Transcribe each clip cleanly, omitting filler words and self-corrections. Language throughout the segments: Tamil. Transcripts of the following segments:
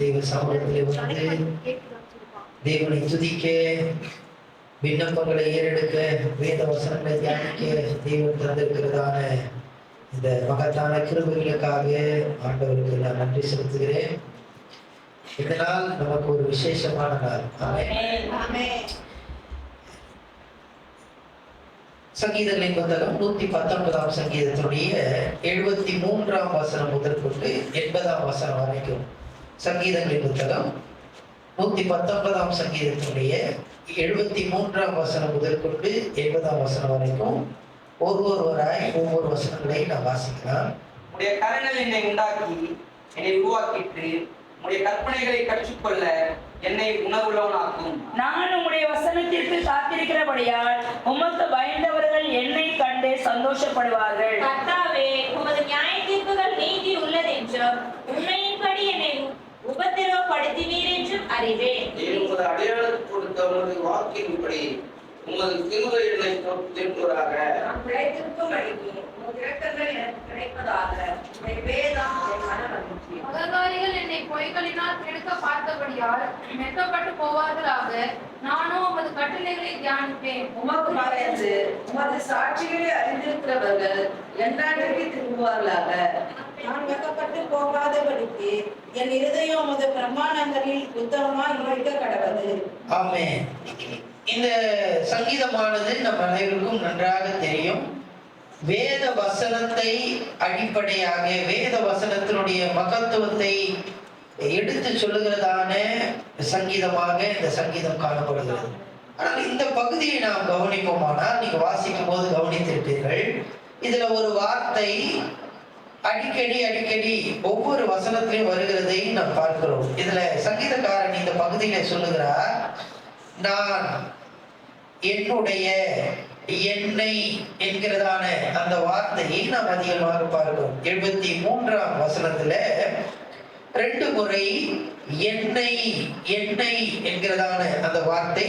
தெய்வ சமூகத்திலே வந்து தேவனை துதிக்க, விண்ணப்பங்களை ஏறெடுக்க, வேத வசனங்களை தியானிக்க தேவன் தந்திருக்கிறதான இந்த மகத்தான கிருபைகளுக்காக ஆண்டவருக்கு நான் நன்றி செலுத்துகிறேன். இந்த நாள் நமக்கு ஒரு விசேஷமான நாள். ஆமென். சங்கீதங்களின் புத்தகம் 119ஆம் சங்கீதத்தினுடைய 73ஆம் வசனம் முதல் கொண்டு 80ஆம் வசனம் வரைக்கும். சங்கீதங்களின் புத்தகம் 119ஆம் சங்கீதத்தினுடைய 73ஆம் வசனம் முதல் கொண்டு 80ஆம் வசனம் வரைக்கும் ஒவ்வொருவராய் ஒவ்வொரு வசனங்களை நாம் வாசிக்கலாம். உடைய கரங்கள் என்னை உண்டாக்கி என்னை உருவாக்கிட்டு உடைய கற்பனைகளை கற்றுக்கொள்ள என்னை உணர்வுள்ளவனாக்கும். நான் உம்முடைய வசனத்திற்கு காத்திருக்கிறபடியால் உமக்கு பயந்தவர்கள் என்னை கண்டு சந்தோஷப்படுவார்கள். கர்த்தாவே, உமது நியாய தீர்ப்புகள் நீதி உள்ளதென்றும் உண்மையின்படி என்னை உபத்திரவப்படுத்துவீர் என்றும் அறிவேன். உமது அடையாளம் கொடுத்த உமது வாக்கின்படி உமது கிருபை என்னை திரும்புவதாக. நான் பிழைத்திருக்கும் அடிக்கு உமது இரக்கங்கள் எனக்கு கிடைப்பதாக. உம்முடைய வேதம் என் மனமகிழ்ச்சி. அகங்காரிகள் என்னை பொய்களினால் கெடுக்க பார்த்தபடியால் மெத்தப்பட்டு போவார்களாக. நானும் உமது கட்டளைகளை தியானிப்பேன். உமக்கு பயந்து உமது சாட்சிகளை அறிந்திருக்கிறவர்கள் எந்நாட்டிற்கு திரும்புவார்களாக. நான் வெக்கப்பட்டு போகாதபடிக்கு என் இருதயம் உமது பிரமாணங்களில் உத்தமமாய் இருக்க கடவது. ஆமென். இந்த சங்கீதமானது நம் அனைவருக்கும் நன்றாக தெரியும். வேத வசனத்தை அடிப்படையாக, வேத வசனத்தினுடைய மகத்துவத்தை எடுத்து சொல்லுகிறதான சங்கீதமாக இந்த சங்கீதம் காணப்படுகிறது. ஆனால் இந்த பகுதியை நாம் கவனிப்போமானால், நீங்க வாசிக்கும் போது கவனித்திருப்பீர்கள், இதுல ஒரு வார்த்தை அடிக்கடி ஒவ்வொரு வசனத்திலையும் வருகிறதை நாம் பார்க்கிறோம். இதுல சங்கீதக்காரன் இந்த பகுதியில சொல்லுகிறார், நான் என்னுடைய, என்னை என்கிறதான அந்த வார்த்தையை நாம் அதிகமாக பார்க்கிறோம். 73ஆம் வசனத்துல 2 முறை என்னை என்னை என்கிறதான அந்த வார்த்தை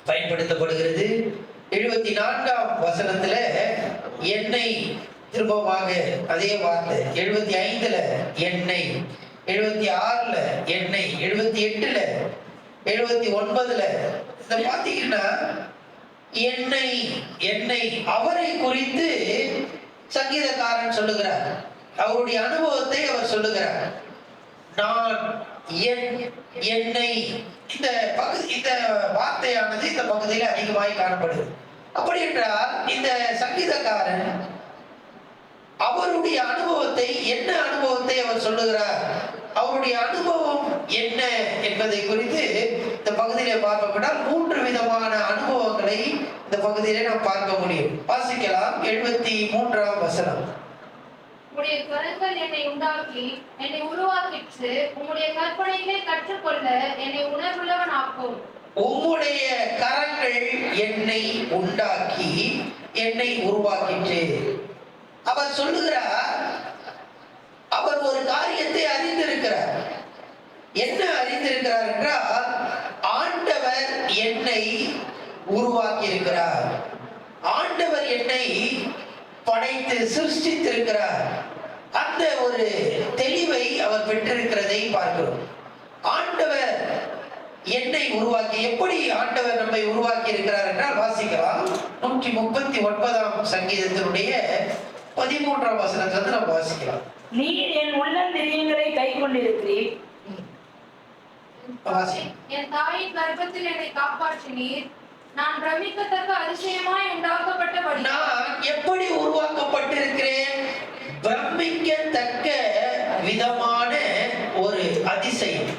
பயன்படுத்தப்படுகிறது. 74ஆம் வசனத்துல என்னை திரும்பமாக அதே வார்த்தை, 75ல என்னை, 76ல என்னை, 78ல, 79ல இத பாத்தீங்கன்னா என்னை என்னை அவரை குறித்து சங்கீதக்காரன் சொல்லுகிறார். அவருடைய அனுபவத்தை அவர் சொல்லுகிறார். நான் என்னை, இந்த பகுதி, இந்த வார்த்தையானது இந்த பகுதியில் அதிகமாய் காணப்படுது. அப்படி என்றால் இந்த சங்கீதக்காரன் அவருடைய அனுபவத்தை, என்ன அனுபவத்தை அவர் சொல்லுகிறார், அவருடைய அனுபவம் என்ன என்பதை குறித்து இந்த பகுதியிலே பார்க்கப்பட்டால் 3 விதமான அனுபவங்களை இந்த பகுதியிலே நாம் பார்க்க முடியும். வாசிக்கலாம். 73ஆம் வசனம். உம்முடைய கரங்கள் என்னை உண்டாக்கி என்னை உருவாக்கிற்று. உம்முடைய கற்பனைகளை கற்றுக்கொள்ள என்னை உணர்வுள்ளவனாக்கும். உம்முடைய கரங்கள் என்னை உண்டாக்கி என்னை உருவாக்கிற்று. அவர் சொல்லுகிறார், அவர் ஒரு காரியத்தை அறிந்திருக்கிறார். என்ன அறிந்திருக்கிறார் என்றால், ஆண்டவர் என்னை உருவாக்கி இருக்கிறார், ஆண்டவர் என்னை படைத்து சிருஷ்டித்திருக்கிறார். அந்த ஒரு தெளிவை அவர் பெற்றிருக்கிறதை பார்க்கிறோம். ஆண்டவர் என்னை உருவாக்கி, எப்படி ஆண்டவர் நம்மை உருவாக்கி இருக்கிறார் என்றால் வாசிக்கலாம். 139ஆம் சங்கீதத்தினுடைய 13ஆம் வசனத்திலிருந்து நாம் வாசிக்கலாம். நீர் என் உள்ளந்திரியங்களை கை கொண்டிருக்கிறீர். என் தாயின் கர்ப்பத்தில் என்னை காப்பாற்றினீர். நான் பிரமிக்கத்தக்க அதிசயமாய் உண்டாக்கப்பட்டபடி. நான் எப்படி உருவாக்கப்பட்டிருக்கிறேன்? பிரமிக்கத்தக்க விதமான ஒரு அதிசயம்.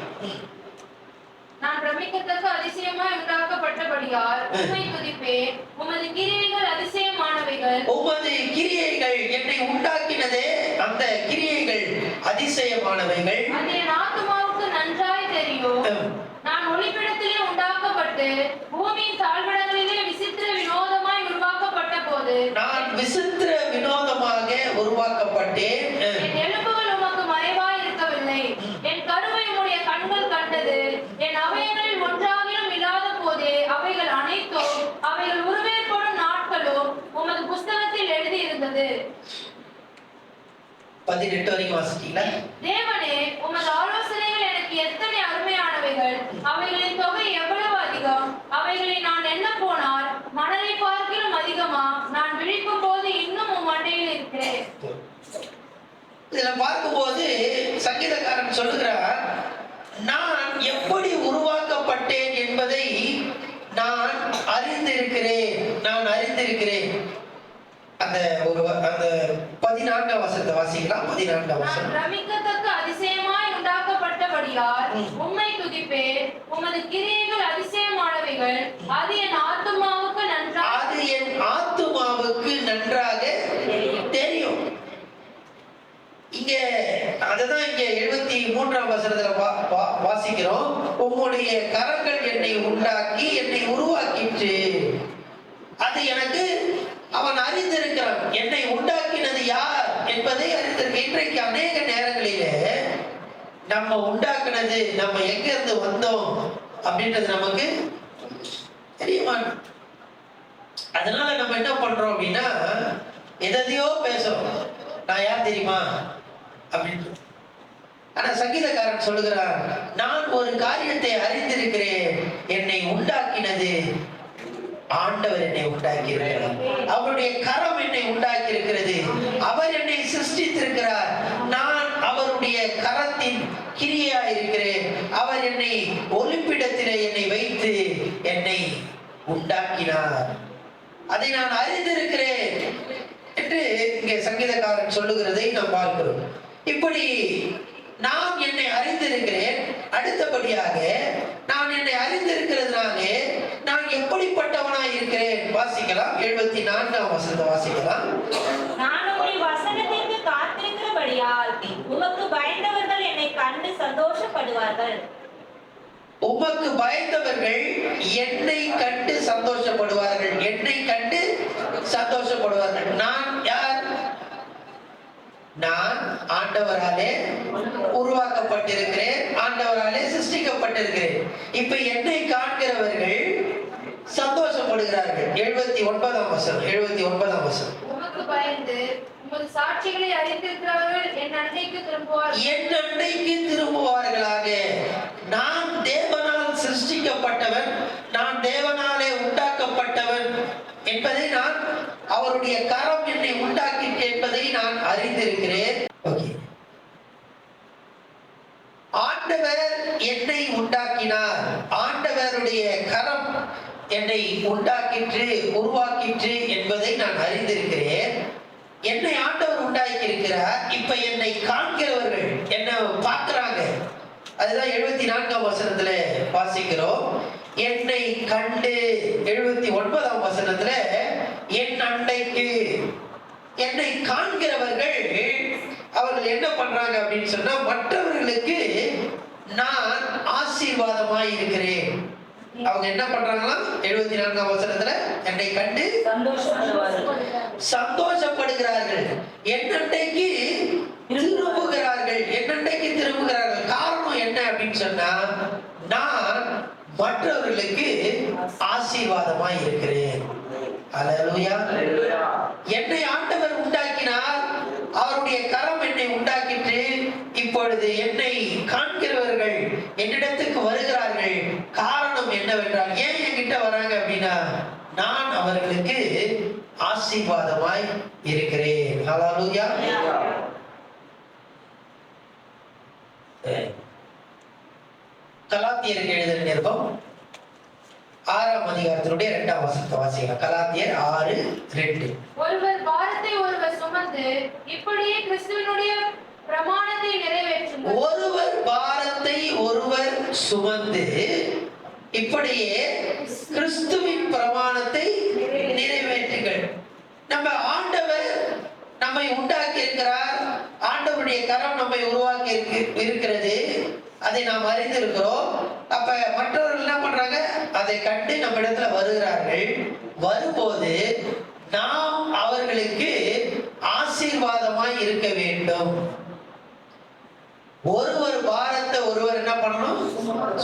நான் பிரமிக்கத்தக்க அதிசயமாய் உண்டாக்கப்பட்டபடியால் உம்மை துதிப்பேன். உமது கிரியைகள் அதிசயமானவைகள். உமது கிரியைகள், என்னை உண்டாக்கினதே அந்த கிரியைகள் அதிசயமானவைகள். அது என் ஆத்துமாவுக்கு நன்றாய் தெரியும். நான் ஒளிப்பிடத்திலே உண்டாக்கப்பட்டு பூமியின் தாழ்விடங்களிலே விசித்திர வினோதமாய் உருவாக்கப்பட்ட போது, நான் விசித்திர வினோதமாக உருவாக்கப்பட்டேன். என் எலும்புகள் உமக்கு மறைவாய் இருக்கவில்லை. என் கருவை உம்முடைய கண்கள் கண்டது. என் அவயங்களில் ஒன்றாகிலும் இல்லாத போதே அவைகள் அனைத்தும் அவைகள் உருவேற்படும் நாட்களும் உமது புஸ்தகத்தில் எழுதி இருந்தது. 18 வரைக்கும் வாசிட்டீங்களா? தேவனே, உமது ஆலோசனைகளை இதுல பார்க்கும்போது சங்கீதக்காரன் சொல்லுகிறார், நான் எப்படி உருவாக்கப்பட்டேன் என்பதை நான் அறிந்திருக்கிறேன். அந்த 14ஆம் வசனத்தை வாசிக்கலாம். 14ஆம் வசனம். நான் பிரமிக்கத்தக்க அதிசயமாய் உண்டாக்கப்பட்டபடியால் உம்மை துதிப்பேன். உமது கிரியைகள் அதிசயமானவைகள். அது என் ஆத்துமாவுக்கு நன்றாக தெரியும். இங்க அதுதான் இங்க 73ஆம் வசனத்துல வாசிக்கிறோம். உம்முடைய கரங்கள் என்னை உண்டாக்கி என்னை உருவாக்கிற்று. அது எனக்கு அவன் அறிந்திருக்கிறான். என்னை உண்டாக்கினது யார் என்பதை அறிந்திருக்க. இன்றைக்கு அநேக நேரங்களிலே நம்ம உண்டாக்குனது, நம்ம எங்க இருந்து வந்தோம் அப்படின்றது நமக்கு தெரியுமா? அதனால நம்ம என்ன பண்றோம் அப்படின்னா, எதையோ பேசுறோம். நான் யார் தெரியுமா அப்படின்னு. ஆனா சங்கீதக்காரன் சொல்லுகிறான், நான் ஒரு காரியத்தை அறிந்திருக்கிறேன். என்னை உண்டாக்கினது ஆண்டவர், என்னை உண்டாக்கி இருக்கிறார். அவருடைய கரம் என்னை உண்டாக்கி இருக்கிறது. அவர் என்னை சிருஷ்டித்திருக்கிறார். நான் அவருடைய கரத்தின் கிரியா இருக்கிறேன். அவர் என்னை ஒளிப்பிடத்திலே என்னை வைத்து என்னை உண்டாக்கினார். அதை நான் அறிந்திருக்கிறேன் என்று இங்கே சங்கீதக்காரன் சொல்லுகிறதை நாம் பார்க்கிறோம். இப்படி நான் என்னை அறிந்திருக்கிறேன். அடுத்தபடியாக நான் என்னை அறிந்திருக்கிறதுனாலே நான் எப்படிப்பட்டவனாய் இருக்கிறேன் வாசிக்கலாம். 74ஆம் வசனத்தை வாசிக்கலாம். நான் உம்முடைய வசனத்திற்கு காத்திருக்கிறபடியால் உமக்கு பயந்தவர்கள் என்னை கண்டு சந்தோஷப்படுவார்கள். உமக்கு பயந்தவர்கள் என்னை கண்டு சந்தோஷப்படுவார்கள். என்னை கண்டு சந்தோஷப்படுவார்கள். நான் யார்? நான் ஆண்டவராலே உருவாக்கப்பட்டிருக்கிறேன். ஆண்டவராலே சிருஷ்டிக்கப்பட்டிருக்கிறேன். இப்ப என்னை காண்கிறவர்கள் சந்தோஷப்படுகிறார்கள். 79ஆம் வசனம். உமக்கு பயந்து உமது சாட்சிகளை அறிந்திருக்கிறவர்கள் என் அண்டைக்கு திரும்புவார்களாக. நான் தேவனால் சிருஷ்டிக்கப்பட்டவன், நான் தேவனாலே உண்டாக்கப்பட்டவன் என்பதை நான், அவருடைய கரம் என்னை உண்டாக்கிட்டு என்பதை நான் அறிந்திருக்கிறேன். ஆண்டவர் என்னை உண்டாக்கினார். ஆண்டவருடைய கரம் என்னை உண்டாக்கிற்று, உருவாக்கிற்று என்பதை நான் அறிந்திருக்கிறேன். என்னை ஆண்டவர் உண்டாக்கி இருக்கிறார். இப்ப என்னை காண்கிறவர்கள் என்ன பார்க்கிறாங்க. அதுதான் 74ஆம் வசனத்துல வாசிக்கிறோம். என்னை கண்டு 79ஆம் வசனத்துல என் அண்டைக்கு, என்னை காண்கிறவர்கள் அவர்கள் என்ன பண்றாங்க அப்படின்னு சொன்னா, மற்றவர்களுக்கு நான் ஆசீர்வாதமாய் இருக்கிறேன். அவங்க என்ன பண்றாங்களா? 74ஆம் வசனத்துல என்னை கண்டு சந்தோஷப்படுகிறார்கள். என்னண்டைக்கு திரும்புகிறார்கள். காரணம் என்ன அப்படின்னு சொன்னா, நான் மற்றவர்களுக்கு ஆசீர்வாதமாய் இருக்கிறேன். அல்லேலூயா. என்னை ஆண்டவர் உண்டாக்கினார். அவருடைய கரம் என்னை உண்டாக்கிட்டு இப்பொழுது என்னை காண்கிறவர்கள் என்னிடத்துக்கு வருகிறார்கள். காரணம் என்னவென்றால், ஏன் என்கிட்ட வராங்க அப்படின்னா, நான் அவர்களுக்கு ஆசீர்வாதமாய் இருக்கிறேன். அல்லேலூயா. கலாத்தியருக்கு எழுதின நிருபம் 6ஆம் அதிகாரத்தினுடைய 2ஆம் வசனத்தை வாசிக்கலாம். கலாத்தியர் 6:2. ஒருவர் பாரத்தை ஒருவர் சுமந்து இப்படியே கிறிஸ்துவினுடைய பிரமாணத்தை நிறைவேற்றுங்கள். ஒருவர் பாரத்தை ஒருவர் சுமந்து இப்படியே கிறிஸ்துவின் பிரமாணத்தை நிறைவேற்றுங்கள். நம்ம ஆண்டவர் நம்மை உண்டாக்கி இருக்கிறார். ஆண்டவருடைய கரம் நம்மை உருவாக்கி இருக்கிறது. அதை நாம் அறிந்திருக்கிறோம். அப்ப மற்றவர்கள் என்ன பண்றாங்க? அதை கண்டு நம்ம இடத்துல வருகிறார்கள். வரும்போது நாம் அவர்களுக்கு ஆசீர்வாதமாய் இருக்க வேண்டும். ஒருவர் பாரத்தை ஒருவர் என்ன பண்ணணும்?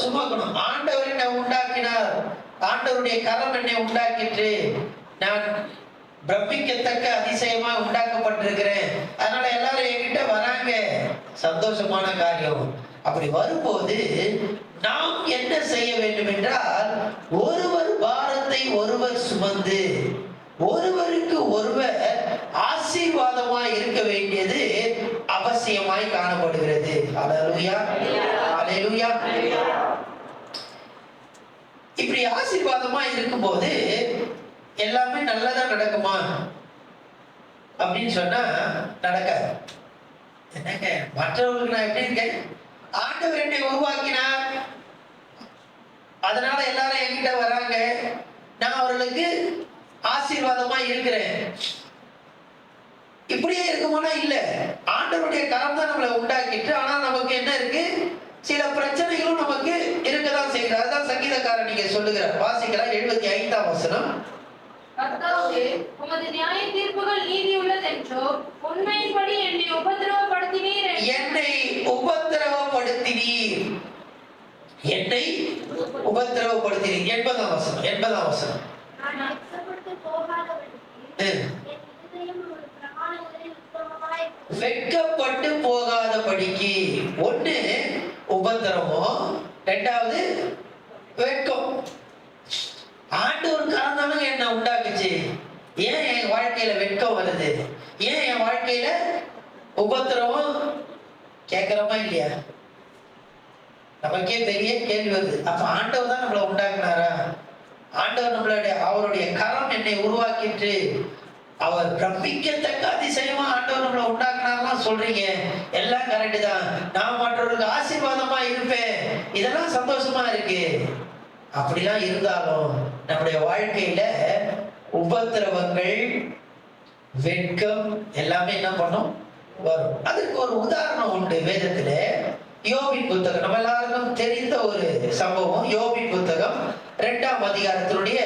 சுமக்கணும். ஆண்டவர் என்னை உண்டாக்கினார். ஆண்டவருடைய கரம் என்னை உண்டாக்கிட்டு நான் பிரமிக்கத்தக்க அதிசயமா உண்டாக்கப்பட்டிருக்கிறேன். அதனால எல்லாரும் என்கிட்ட வராங்க. சந்தோஷமான காரியம். அப்படி வரும்போது நாம் என்ன செய்ய வேண்டும் என்றால், ஒருவர் பாரத்தை ஒருவர் சுமந்து ஒருவருக்கு ஒருவர் ஆசீர்வாதமா இருக்க வேண்டியது அவசியமாய் காணப்படுகிறது. அல்லேலூயா, அல்லேலூயா. இப்படி ஆசீர்வாதமா இருக்கும்போது எல்லாமே நல்லதா நடக்குமா அப்படின்னு சொன்னா நடக்காது. என்னங்க மற்றவர்களுக்கு நான் எப்படி இருக்கேன்? ஆண்டவர் என்னை உருவாக்கினார், அதனால எல்லாரும் என்கிட்ட வராங்க, நான் அவர்களுக்கு ஆசீர்வாதமா இருக்கிறேன். இப்படியே இருக்குமானா இல்ல. ஆண்டவருடைய கரம் தான் நம்மளை உண்டாக்கிட்டு, ஆனா நமக்கு என்ன இருக்கு? சில பிரச்சனைகளும் நமக்கு இருக்கதான் செய்கிறது. அதுதான் சங்கீதக்காரன் நீங்க சொல்லுகிறார். வாசிக்கிறார் 75ஆம் வசனம். கர்த்தாவே, உமது நியாய தீர்ப்புகள் நீதி உள்ளதென்றோ, உண்மையின்படி என்னை உபத்திரவப்படுத்தினீர். என்னை உபத்திரவப்படுத்தினீர், என்னை உபத்திரவப்படுத்தினீர். 80ஆம் வசனம், 80ஆம் வசனம். நான் வெட்கப்பட்டு போகாதபடிக்கு என் இருதயம் உமது பிரமாணங்களில் உத்தமமாய் வெட்கப்பட்டு போகாதபடிக்கு. ஒண்ணு உபத்திரவம், ரெண்டாவது வெட்கம். ஆண்டவர் காரணமாக என்ன உண்டாக்குச்சு. ஏன் என் வாழ்க்கையில வெட்கம் வருது? ஏன் என் வாழ்க்கையில உபத்திரவம்? கேட்கிறோமா இல்லையா? நமக்கே பெரிய கேள்வி வருது. அப்ப ஆண்டவர் தான் நம்மளை உண்டாக்குனாரா? ஆண்டவர் நம்மளுடைய அவருடைய கரம் என்னை உருவாக்கிட்டு அவர் பிரமிக்கத்தக்க அதிசயமா ஆண்டவர் நம்மளை உண்டாக்குனார்லாம் சொல்றீங்க. எல்லாம் கரெக்டு தான். நான் மற்றவர்களுக்கு ஆசீர்வாதமா இருப்பேன், இதெல்லாம் சந்தோஷமா இருக்கு. அப்படிலாம் இருந்தாலும் நம்முடைய வாழ்க்கையில உபத்திரவங்கள், வெட்கம் எல்லாமே என்ன பண்ணும்? வரும். அதுக்கு ஒரு உதாரணம் உண்டு வேதத்துல. யோபின் புத்தகம், நம்ம எல்லாருக்கும் தெரிந்த ஒரு சம்பவம். யோபின் புத்தகம் 2ஆம் அதிகாரத்தினுடைய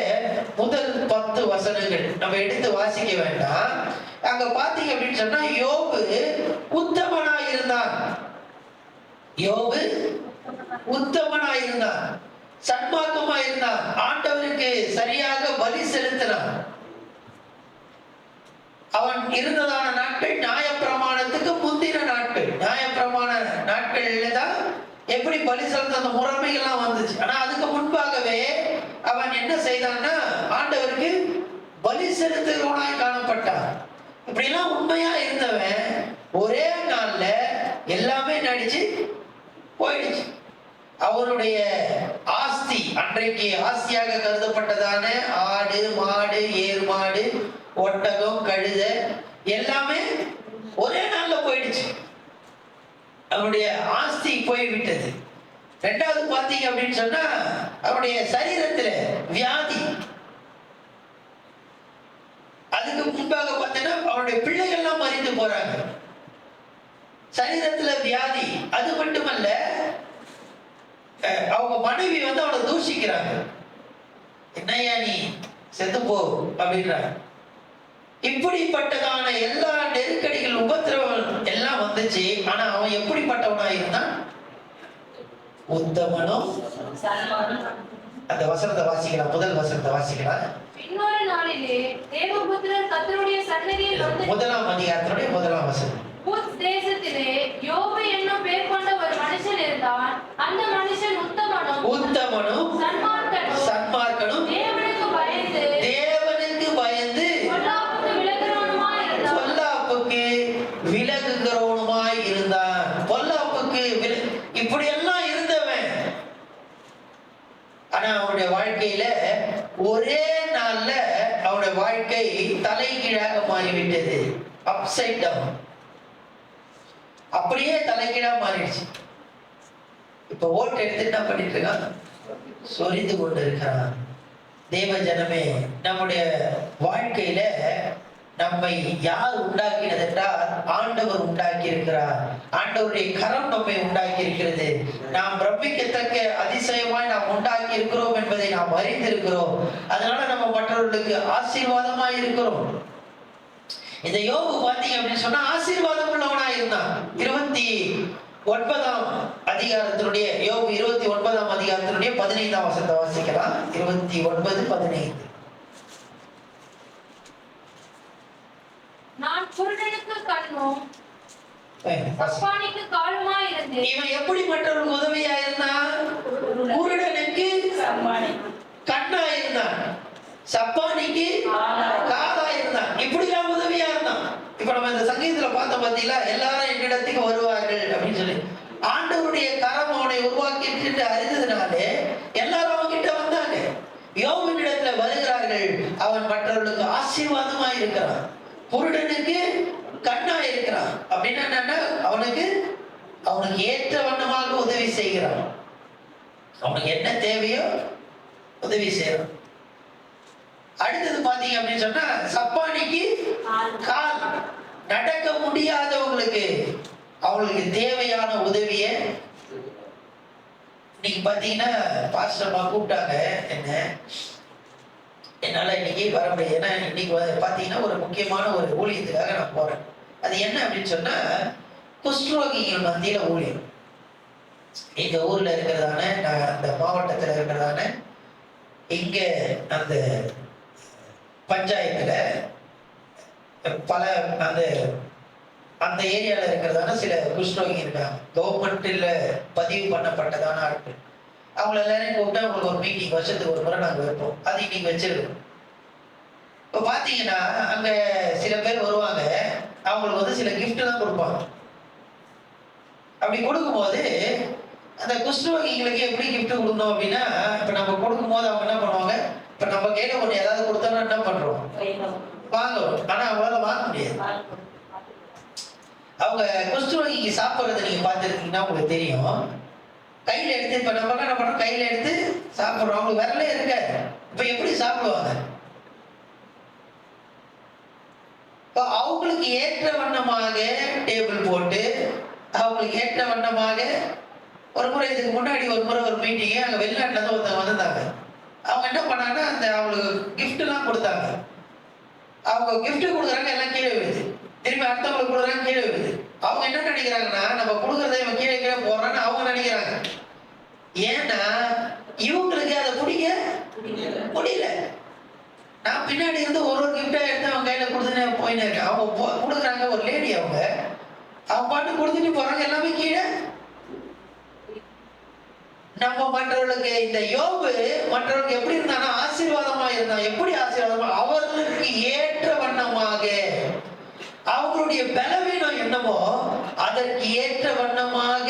முதல் 10 வசனங்கள் நம்ம எடுத்து வாசிக்க வேண்டாம். அங்க பாத்தீங்க அப்படின்னு சொன்னா, யோபு உத்தமனா இருந்தான். யோபு உத்தமனா இருந்தான், சன்மார்க்கமா இருந்தான், ஆண்டவருக்கு சரியாக பலி செலுத்தினான். அவன் இருந்ததான நாட்கள் நியாயப்பிரமாணத்துக்கு முந்தின நாட்கள். நியாயப்பிரமாண நாட்கள்ல தான் எப்படி பலி செலுத்த அந்த முறைமைகள்லாம் வந்துச்சு. ஆனா அதுக்கு முன்பாகவே அவன் என்ன செய்தான்னா, ஆண்டவருக்கு பலி செலுத்துகிறவனாய் காணப்பட்டான். இப்படிலாம் உண்மையா இருந்தவன் ஒரே நாள்ல எல்லாமே நடிச்சு போயிடுச்சு. அவருடைய ஆஸ்தி, அன்றைக்கு ஆஸ்தியாக கருதப்பட்டதான ஆடு, மாடு, ஏர் மாடு, ஒட்டகம், கழுத எல்லாமே ஒரே நாள்ல போயிடுச்சு. அவனுடைய ஆஸ்தி போய்விட்டது. ரெண்டாவது பாத்தீங்க அப்படின்னு சொன்னா, அவனுடைய சரீரத்துல வியாதி. அதுக்கு முன்பாக பார்த்தீங்கன்னா அவனுடைய பிள்ளைகள்லாம் மறிந்து போறாங்க. சரீரத்துல வியாதி. அது மட்டுமல்ல, அவங்க மனைவி அவனை தூஷிக்கிறாங்க. என்னையா நீ செத்து போ அப்படின்றாங்க. இப்படிப்பட்டதான எல்லா நெருக்கடிகள், உபத்திரவம் எல்லாம் வந்துச்சு. ஆனா அவன் எப்படிப்பட்டவனா இருந்தான்? உத்தமனும். அந்த வசனத்தை வாசிக்கலாம், முதல் வசனத்தை வாசிக்கலாம். இன்னொரு நாளிலே தேவபுத்திரர் கர்த்தருடைய சன்னதியில் வந்து, 1ஆம் அதிகாரத்தினுடைய 1ஆம் வசனம். ஊத்ஸ் தேசத்திலே யோபு என்னும் பேர் கொண்ட ஒரு மனுஷன் இருந்தான். அந்த மனுஷன் உத்தமனும் சன்மார்க்கனும் தேவனுக்கு பயந்து பொல்லாப்புக்கு விலகுகிறவனுமாய் இருந்தான். பொல்லாப்புக்கு இப்படியெல்லாம் இருந்தவன். ஆனா அவனுடைய வாழ்க்கையில ஒரே நாள்ல அவனுடைய வாழ்க்கை தலைகீழாக மாறிவிட்டது. Upside down. அப்படியே தலைகீழா மாறிடுச்சு. இப்ப ஓட்டு எடுத்து என்ன பண்ணிட்டு இருக்கான்? சொரிந்து கொண்டு இருக்கிறான். தேவ ஜனமே, நம்முடைய வாழ்க்கையில நம்மை யார் உண்டாக்கினது என்றால் ஆண்டவர் உண்டாக்கி இருக்கிறார். ஆண்டவருடைய கரம் நம்மை உண்டாக்கி இருக்கிறது. நாம் பிரமிக்கத்தக்க அதிசயமாய் நாம் உண்டாக்கி இருக்கிறோம் என்பதை நாம் அறிந்திருக்கிறோம். அதனால நம்ம மற்றவர்களுக்கு ஆசீர்வாதமாய் இருக்கிறோம். இந்த யோபு பாத்தீங்க அப்படின்னு சொன்னா ஆசீர்வாதம் உள்ளவனா இருந்தான். 29ஆம் அதிகாரத்தினுடைய யோபு 29ஆம் அதிகாரத்தினுடைய 15ஆம் வசனத்தை வாசிக்கலாம். 29:15. நான் குருடனுக்கு கண்ணும் சப்பானிக்கு காலுமாய் இருந்தேன். இவன் எப்படி மற்றவர்களுக்கு உதவியா இருந்தான்? குருடனுக்கு கண்ணா இருந்தான், சப்பானிக்கு காதா இருந்தான். இப்படிலாம் உதவியா இருந்தான். இப்ப நம்ம இந்த சங்கீதத்துல பார்த்த பார்த்தீங்களா, எல்லாரும் என்னிடத்தில் குருடனுக்கு கண்ணா இருக்கிறான். அப்படின்னா என்னன்னா அவனுக்கு ஏற்ற வண்ணமாக உதவி செய்கிறான். அவனுக்கு என்ன தேவையோ உதவி செய்யறான். அடுத்தது பாத்தீங்க அப்படின்னு சொன்னா சப்பானிக்கு கால். நடக்க முடியாதவங்களுக்கு அவங்களுக்கு தேவையான உதவிய இன்னைக்கு பாத்தீங்கன்னா பாஸ்டர்மா கூப்பிட்டாங்க என்ன, என்னால இன்னைக்கு வர முடியாது. ஏன்னா இன்னைக்கு பாத்தீங்கன்னா ஒரு முக்கியமான ஒரு ஊழியத்துக்காக நான் போறேன். அது என்ன அப்படின்னு சொன்னா குஷ்டரோகிகள் மத்தியில ஊழியம். எங்க ஊர்ல இருக்கிறதான, நான் அந்த மாவட்டத்துல இருக்கிறதான, இங்க அந்த பஞ்சாயத்துல பல அந்த ஏரியால இருக்கிறதான சில குஷ்டரோகி இருக்காங்க. கவர்மெண்ட்ல பதிவு பண்ணப்பட்டதான ஆட்கள். அவங்கள எல்லாரையும் கூப்பிட்டு அவங்களுக்கு ஒரு மீட்டிங் வருஷத்துக்கு ஒரு முறை நாங்க வைப்போம். அது இன்னைக்கு வச்சிருக்கோம். இப்போ பாத்தீங்கன்னா அங்க சில பேர் வருவாங்க. அவங்களுக்கு சில கிஃப்ட் தான் கொடுப்பாங்க. அப்படி கொடுக்கும்போது அந்த குஷ்டரோகிகளுக்கு எப்படி கிஃப்ட் கொடுக்கணும் அப்படின்னா, இப்ப நம்ம கொடுக்கும்போது அவங்க என்ன பண்ணுவாங்க, இப்ப நம்ம கையில ஒண்ணு ஏதாவது கொடுத்தோம்னா என்ன பண்றோம், வாங்குறோம். ஆனா அவங்களால வாங்க முடியாது. அவங்க குஷ்டரோகிக்கு சாப்பிட்றத நீங்க பார்த்துருக்கீங்கன்னா உங்களுக்கு தெரியும். கையில எடுத்து, இப்ப நம்ம என்ன பண்றோம், கையில எடுத்து சாப்பிடுறோம். அவங்களுக்கு விரலே இருக்காது. இப்ப எப்படி சாப்பிடுவாங்க? அவங்களுக்கு ஏற்ற வண்ணமாக டேபிள் போட்டு, அவங்களுக்கு ஏற்ற வண்ணமாக ஒரு முறை, இதுக்கு முன்னாடி ஒரு முறை ஒரு மீட்டிங்கு, அங்கே வெளிநாட்டில் இருந்து ஒருத்தவங்க வந்திருந்தாங்க. அவங்க என்ன பண்ணாங்கன்னா அந்த அவங்களுக்கு கிஃப்ட் எல்லாம் கொடுத்தாங்க. அவங்க கிஃப்ட் கொடுக்குறாங்க, எல்லாம் கீழே விழுது. திரும்பி அடுத்தவங்களுக்கு கொடுக்குறாங்க, கீழே விழுது. அவங்க என்ன நினைக்கிறாங்கன்னா நம்ம கொடுக்குறத இவன் கீழே கீழே போடுறான்னு அவங்க நினைக்கிறாங்க. ஏன்னா இவங்களுக்கு அதை பிடிக்க முடியல. நான் பின்னாடி இருந்து ஒரு கிஃப்டா எடுத்து அவங்க கையில கொடுத்துனே போயின்னு இருக்கேன். அவங்க கொடுக்குறாங்க, ஒரு லேடி, அவங்க பாட்டு கொடுத்துட்டு போறாங்க, எல்லாமே கீழே. நம்ம மற்றவர்களுக்கு இந்த யோபு மற்றவர்களுக்கு எப்படி இருந்தானா ஆசீர்வாதமா இருந்தான். எப்படி ஆசீர்வாதமா? அவர்களுக்கு ஏற்ற வண்ணமாக, அவங்களுடைய பலவீனம் என்னமோ அதற்கு ஏற்ற வண்ணமாக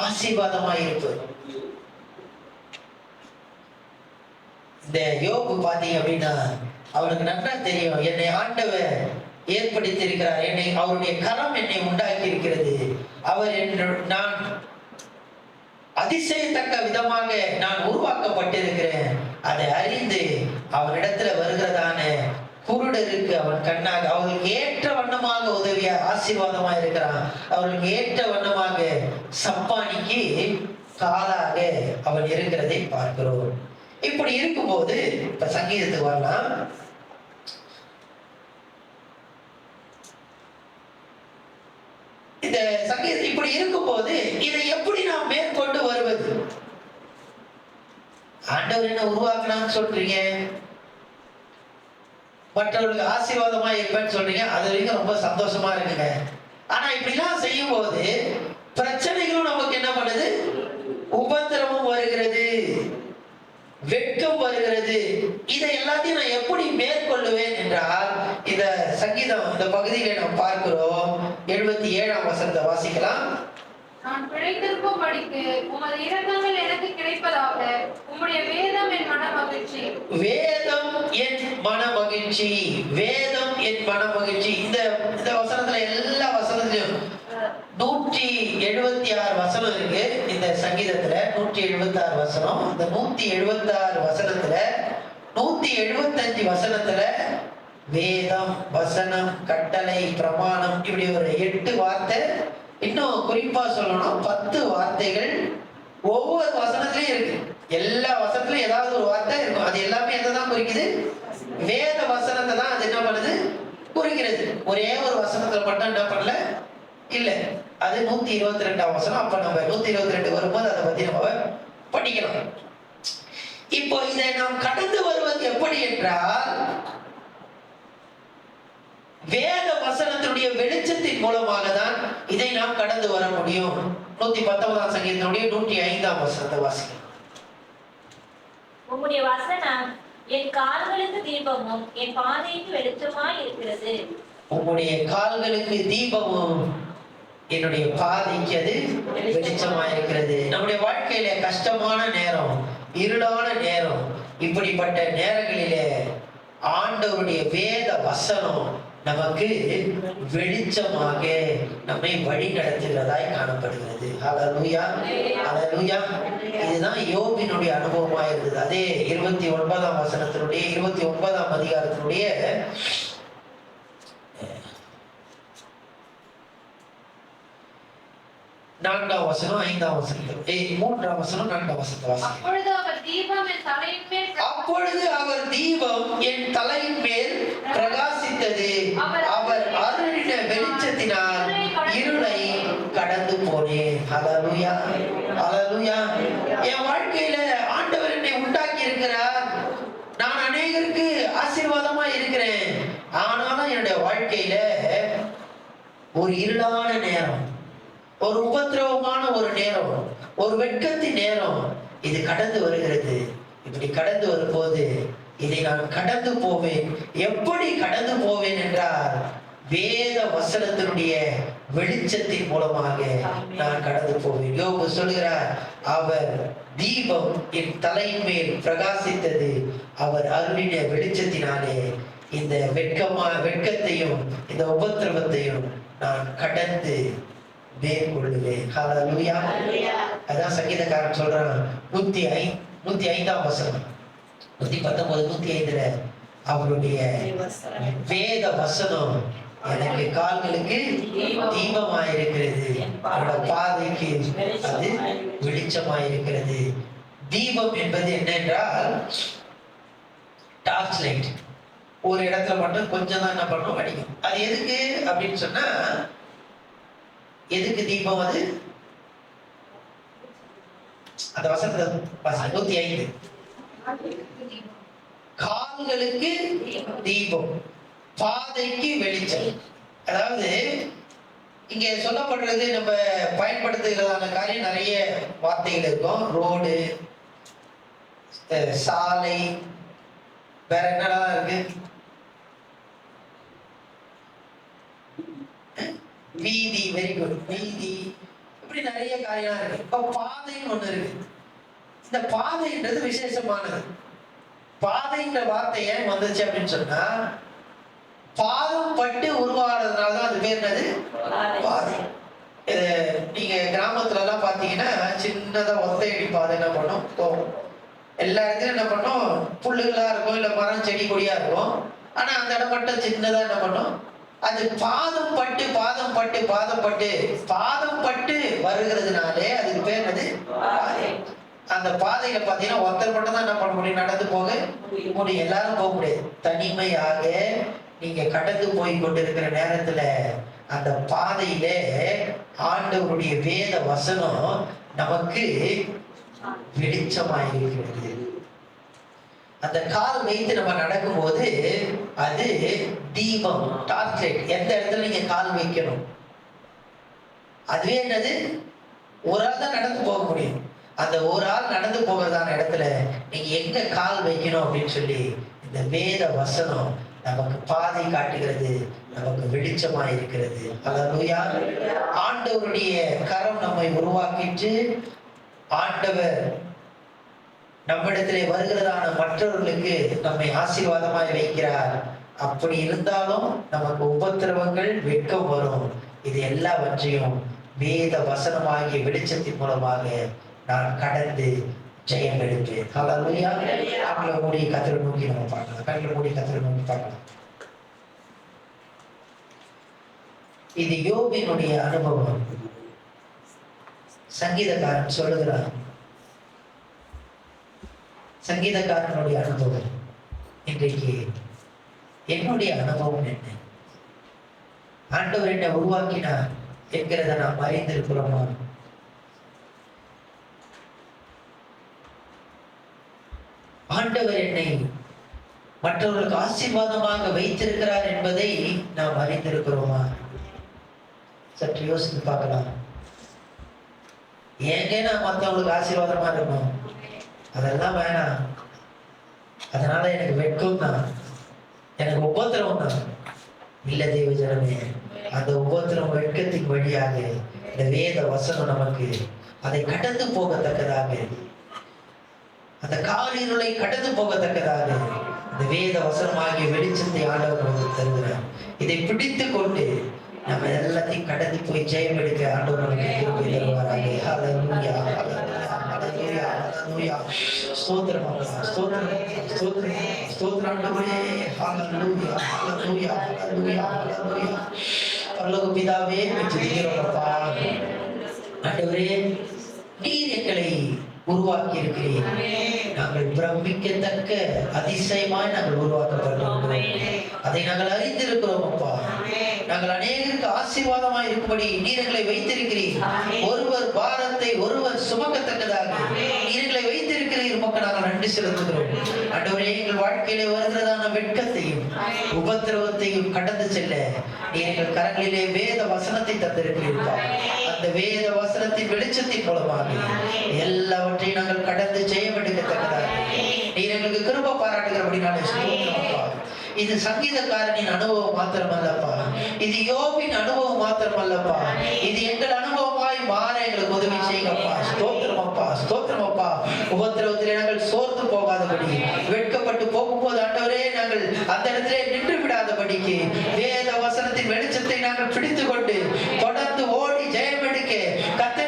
ஆசீர்வாதமாக இருப்பது. இந்த யோபு பாத்தீங்க அப்படின்னா அவனுக்கு நன்றா தெரியும், என்னை ஆண்டவர் ஏற்படுத்தியிருக்கிறார், என்னை அவருடைய கரம் என்னை உண்டாக்கி இருக்கிறது, அவர் நான் அதிசயத்தக்க விதமாக நான் உருவாக்கப்பட்டிருக்கிறேன். அதை அறிந்து அவனிடத்துல வருகிறதான குருடருக்கு அவன் கண்ணாக, அவர்களுக்கு ஏற்ற வண்ணமாக உதவியா ஆசீர்வாதமா இருக்கிறான். அவர்களுக்கு ஏற்ற வண்ணமாக சப்பானிக்கு காலாக அவன் இருக்கிறதை பார்க்கிறோம். இப்படி இருக்கும்போது இப்ப சங்கீதத்துக்கு வரலாம். இந்த சங்கீதம் இப்படி இருக்கும்போது இதை எப்படி நாம் மேற்கொண்டு வருவது? ஆண்டவர் என்ன உருவாக்கினான்னு சொல்றீங்க, மற்றவர்களுக்கு ஆசீர்வாதமா இருப்பேன்னு சொல்றீங்க, அது வரைக்கும் ரொம்ப சந்தோஷமா இருக்குங்க. ஆனா இப்படிலாம் செய்யும் போது பிரச்சனைகளும் நமக்கு என்ன பண்ணுது, உபத்திரமும் வருகிறது, வெட்கம் வருகிறது. இதை எல்லாத்தையும் நான் எப்படி மேற்கொள்ளுவேன் என்றால், இந்த சங்கீதம் இந்த பகுதியில நாம் பார்க்கிறோம். 77ஆம் வசனத்தை வாசிக்கலாம். நான் பிழைத்திருக்கும்படிக்கு உமது இரக்கங்கள் எனக்கு கிடைப்பதாக, உம்முடைய வேதம் என் மன மகிழ்ச்சி. வேதம் என் மன மகிழ்ச்சி, வேதம் என் மன மகிழ்ச்சி. இந்த வசனத்துல எல்லா வசனத்திலும் 176 வசனம் இருக்கு. இந்த சங்கீதத்துல 176 வசனம். இந்த 176 வசனத்துல 175 வசனத்துல வேதம், வசனம், கட்டளை, பிரமாணம், இப்படி ஒரு 8 வார்த்தை. இன்னும் குறிப்பா சொல்லணும் 10 வார்த்தைகள் ஒவ்வொரு வசனத்திலயும் இருக்கு. எல்லா வசனத்திலும் ஏதாவது ஒரு வார்த்தை இருக்கும். அது எல்லாமே எதான் குறிக்குது, வேத வசனத்தை தான் அது என்ன பண்ணுது, குறிக்கிறது. ஒரே ஒரு வசனத்துல மட்டும் என்ன பண்ணல இல்ல. அது 122ஆம் வசனம். அப்ப நம்ம 122 வரும்போது அதை பத்தி நம்ம படிக்கலாம். இப்போ இதை நாம் கடந்து வருவது எப்படி என்றால், வேத வசனத்தினுடைய வெளிச்சத்தின் மூலமாக தான் இதை நாம் கடந்து வர முடியும். 119ஆம் சங்கீதத்தினுடைய 105ஆம் வசனத்தை வாசிக்கலாம். உம்முடைய வசனம் என் கால்களுக்கு தீபமும் என் பாதைக்கு வெளிச்சமாய் இருக்கிறது. உம்முடைய கால்களுக்கு தீபமும் என்னுடைய பாதைக்கு அது வெளிச்சமா இருக்கிறது. நம்முடைய வாழ்க்கையில கஷ்டமான நேரம், இருளான நேரம், இப்படிப்பட்ட நேரங்களிலே ஆண்டவருடைய வேத வசனம் நமக்கு வெளிச்சமாக நம்மை வழி நடத்துகிறதாய் காணப்படுகிறது. ஹல்லேலூயா, ஹல்லேலூயா. இதுதான் யோபினுடைய அனுபவமா இருந்தது. அதே 29ஆம் வசனத்தினுடைய 29ஆம் அதிகாரத்தினுடைய 4ஆம் வசனம் 5ஆம் வசனம் 3ஆம் வசனம் 4ஆம் வசனத்தை வாசிங்க. அப்பொழுது அவர் தீபம் என் தலையின் மேல் பிரகாசித்தது. அவர் அருளின வெளிச்சத்தினால் இருளை கடந்து போனேன். ஹல்லேலூயா, ஹல்லேலூயா. என் வாழ்க்கையில ஆண்டவர் என்னை உண்டாக்கி இருக்கிறார். நான் அநேகருக்கு ஆசீர்வாதமா இருக்கிறேன். ஆனாலும் என்னுடைய வாழ்க்கையில ஒரு இருளான நேரம், ஒரு உபத்திரவமான ஒரு நேரம், ஒரு வெட்கத்தின் நேரம் இது கடந்து வருகிறது. இப்படி கடந்து வரும்போது இதை நான் கடந்து போவேன். எப்படி கடந்து போவேன் என்றால் வேத வசனத்தினுடைய வெளிச்சத்தின் மூலமாக நான் கடந்து போவேன். யோபு சொல்கிறார், அவர் தீபம் என் தலையின் மேல் பிரகாசித்தது. அவர் அருளின வெளிச்சத்தினாலே இந்த வெட்கத்தையும் இந்த உபத்திரவத்தையும் நான் கடந்து மேற்கொள்ளுவேன். ஹல்லேலூயா. அதான் சங்கீதக்காரன் சொல்றான் 105ஆம் வசனம் 119 105ல அவருடைய வேத வசனம் எனக்கு கால்களுக்கு தீபமாயிருக்கிறது, என்னோட பாதைக்கு அது வெளிச்சமாயிருக்கிறது. தீபம் என்பது என்னென்றால் டார்ச் லைட். ஒரு இடத்துல மட்டும் கொஞ்சம் தான் என்ன பண்ணும், அடிக்கும். அது எதுக்கு அப்படின்னு சொன்னா, எதுக்கு தீபம்? அது அந்த வசனத்தை 105 கால்களுக்கு தீபம், பாதைக்கு வெளிச்சம். அதாவது இங்க சொல்லப்படுறது, நம்ம பயன்படுத்துகிறதான காரியம் நிறைய வார்த்தைகள் இருக்கும். ரோடு, சாலை, வேற என்னெல்லாம் இருக்கு, வீதி, வெரி குட், வீதி, இப்படி நிறைய காரியம் இருக்கு. இப்ப பாதைன்னு ஒண்ணு இருக்கு. இந்த பாதைன்றது விசேஷமானது. பாதைன்ற வார்த்தை ஏன் வந்துச்சு அப்படின்னு சொன்னா, பாதம் பட்டு உருவாகிறதுனாலதான் அது பேர் என்னது, பாதை. நீங்க கிராமத்துல எல்லாம் பாத்தீங்கன்னா சின்னதா ஒத்தையடி பாதை என்ன பண்ணும், போகும். எல்லா இடத்துலயும் என்ன பண்ணும், புல்லுகளா இருக்கும், இல்ல மரம் செடி கொடியா இருக்கும். ஆனா அந்த இடம் மட்டும் சின்னதா என்ன பண்ணும், அது பாதம் பட்டு பாதம் பட்டு பாதம் பட்டு பாதம் பட்டு வருகிறதுனாலே அதுக்கு பேர் என்னது, பாதை. அந்த பாதையில பாத்தீங்கன்னா ஒருத்தர் மட்டும் தான் என்ன பண்ண முடியும், நடந்து போக முடியும். எல்லாரும் போக முடியாது. தனிமையாக நீங்க கடந்து போய் கொண்டிருக்கிற நேரத்துல அந்த பாதையில ஆண்டவருடைய வேத வசனம் நமக்கு வெளிச்சமாயிருக்கிறது. அந்த கால் வைத்து நம்ம நடக்கும்போது அது தீபம், டார்ச் லைட். எந்த இடத்துல நீங்க கால் வைக்கணும், அதுவே என்னது, ஒரு ஆள் தான் நடந்து போக முடியும். அந்த ஒரு ஆள் நடந்து போகிறதான இடத்துல நீங்க எங்க கால் வைக்கணும் அப்படின்னு சொல்லி இந்த வேத வசனம் நமக்கு பாதை காட்டுகிறது, நமக்கு வெளிச்சமா இருக்கிறது. ஹல்லேலூயா. ஆண்டவருடைய கரம் நம்மை உருவாக்கிட்டு ஆண்டவர் நம்மிடத்திலே வருகிறதான மற்றவர்களுக்கு நம்மை ஆசீர்வாதமாய் வைக்கிறார். அப்படி இருந்தாலும் நமக்கு உபத்திரவங்கள், வெட்கம் வரும். இது எல்லாவற்றையும் வேத வசனமாகிய வெளிச்சத்தின் மூலமாக நான் கடந்து ஜெயம் எடுப்பேன். ஹல்லேலூயா. கண்களை மூடி கர்த்தரை நோக்கி நம்ம பார்க்கலாம். கண்களை மூடி கர்த்தரை நோக்கி பார்க்கலாம். இது யோபினுடைய அனுபவம். சங்கீதக்காரன் சொல்லுகிறார், சங்கீதக்காரனுடைய அனுபவம். இன்றைக்கு என்னுடைய அனுபவம் என்ன? ஆண்டவர் என்னை உருவாக்கினார் என்கிறத நாம் அறிந்திருக்கிறோமா? ஆண்டவர் என்னை மற்றவர்களுக்கு ஆசீர்வாதமாக வைத்திருக்கிறார் என்பதை நாம் அறிந்திருக்கிறோமா? சற்று யோசித்து பார்க்கலாம். ஏங்க நான் மற்றவங்களுக்கு ஆசீர்வாதமா இருக்கணும்? அதெல்லாம் வேணாம். அதனால எனக்கு வெட்கம் தான், எனக்கு உபத்திரவம் தான். இல்ல தேவ ஜனமே, அந்த உபத்திரம் வெட்கத்தின் வழியாக இந்த வேத வசனம் நமக்கு அதை கடந்து போகத்தக்கதாக, அந்த காரிருளை கடந்து போகத்தக்கதாக இந்த வேத வசனமாகிய வெளிச்சத்தை ஆண்டவர் நமக்கு தருகிறார். இதை பிடித்து கொண்டு நம்ம எல்லாத்தையும் கடந்து போய் ஜெயம் எடுக்க ஆண்டவர் நமக்கு கிருபை தருவாராக. ஹல்லேலூயா, ஹல்லேலூயா, ஹல்லேலூயா, ஹல்லேலூயா. ஸ்தோத்திரம் ஆண்டவரே, ஸ்தோத்திரம், ஸ்தோத்திரம், ஸ்தோத்திரம் ஆண்டவரே. ஹல்லேலூயா, ஹல்லேலூயா, ஹல்லேலூயா, ஹல்லேலூயா. பரலோக பிதாவே, துதிக்கிறோம் அப்பா. ஆண்டவரே, நீர் எங்களை உருவாக்கி இருக்கிறீர். நாங்கள் பிரமிக்கத்தக்க அதிசயமாய் நாங்கள் உருவாக்கப்பட்டிருக்கிறோம். அதை நாங்கள் அறிந்திருக்கிறோம் அப்பா. நாங்கள் அநேகருக்கு ஆசீர்வாதமாய் இருக்கும்படி நீர் எங்களை வைத்திருக்கிறீர். ஒருவர் பாரத்தை ஒருவர் சுமக்கத்தக்கதாக நீர் எங்களை வைத்திருக்கிறீர். உமக்கு நாங்கள் நன்றி செலுத்துகிறோம். ஆண்டவரே, எங்கள் வாழ்க்கையிலே வருகிறதான வெட்கத்தையும் உபத்திரவத்தையும் கடந்து செல்ல நீர் எங்கள் கரங்களிலே வேத வசனத்தை தந்திருக்கிறீர்களா. அந்த வேத வசனத்தின் வெளிச்சத்தின் மூலமாக எல்லாவற்றையும் நாங்கள் கடந்து ஜெயம் எடுக்கத்தக்கதாக நீர் எங்களுக்கு கிருபை பாராட்டுகிறபடினாலே ஸ்தோத்திரம் அப்பா. இது சங்கீதக்காரனின் அனுபவம் மாத்திரமல்லப்பா, இது யோபின் அனுபவம் மாத்திரமல்லப்பா, இது எங்கள் அனுபவமாய் மாற எங்களுக்கு உதவி செய்யுங்கப்பா. ஸ்தோத்திரம் அப்பா, ஸ்தோத்திரம் அப்பா. உபத்திரவத்திலே நாங்கள் சோர்ந்து போகாதபடி, வெட்கப்பட்டு போகும்போது ஆண்டவரே நாங்கள் அந்த இடத்திலே நின்று விடாதபடிக்கு வேத வசனத்தின் வெளிச்சத்தை நாங்கள் பிடித்து கொண்டு தொடர்ந்து ஓடி ஜெயம் எடுக்க கர்த்தர்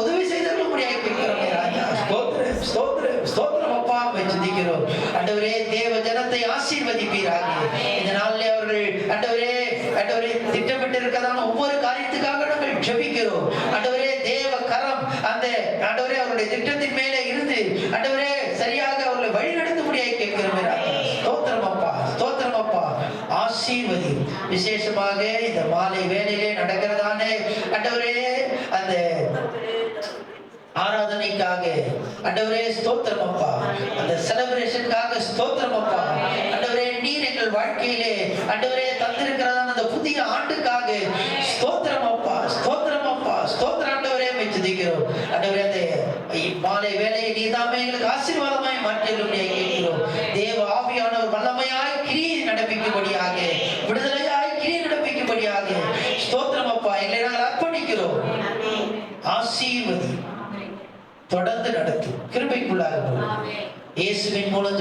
உதவி செய்தவர்களும் முடியாது கேட்கிறோம் ராஜா. ஸ்தோத்திரம், ஸ்தோத்திரம், ஸ்தோத்திரம் அப்பா. ஜெபிக்கிறோம் ஆண்டவரே, தேவ ஜனத்தை ஆசீர்வதிப்பீராக. இந்த நாளிலே அவர்கள் ஆண்டவரே திட்டமிட்டு இருக்கதான ஒவ்வொரு காரியத்துக்காக நாங்கள் ஜெபிக்கிறோம் ஆண்டவரே. தேவ கரம் அந்த ஆண்டவரே அவருடைய திட்டத்தின் மேலே இருந்து ஆண்டவரே சரியாக அவர்களை வழி நடத்த முடியாது கேட்கிறோம் ராஜா. ஸ்தோத்திரம் அப்பா, ஸ்தோத்திரம் அப்பா. ஆசீர்வதி. விசேஷமாக இந்த மாலை வேளையிலே நடக்கிறதானே ஆண்டவரே அந்த ஆராதனைக்காக ஆண்டவரே ஸ்தோத்திரம் அப்பா. அந்த செலிப்ரேஷனுக்காக ஸ்தோத்திரம் அப்பா. ஆண்டவரே, நீர் எங்கள் வாழ்க்கையிலே ஆண்டவரே தந்திருக்கிறதான அந்த புதிய ஆண்டுக்காக ஸ்தோத்திரம் அப்பா, ஸ்தோத்திரம் அப்பா, ஸ்தோத்திரம் ஆண்டவரே. துதிக்கிறோம் ஆண்டவரே. அந்த மாலை வேளையை நீதாமே எங்களுக்கு ஆசீர்வாதமாய் மாற்றியருளை கேட்கிறோம். தேவ ஆவியானவர் வல்லமையாய் கிரியை நடப்பிக்கும்படியாக, விடுதலையாய் கிரியை நடப்பிக்கும்படியாக ஸ்தோத்திரம் அப்பா. எங்களை நாங்கள் அர்ப்பணிக்கிறோம். ஆசீர்வதி, தொடர்ந்து நடத்தும், கிருபைக்குள்ளாக இயேசுவின் மூலம்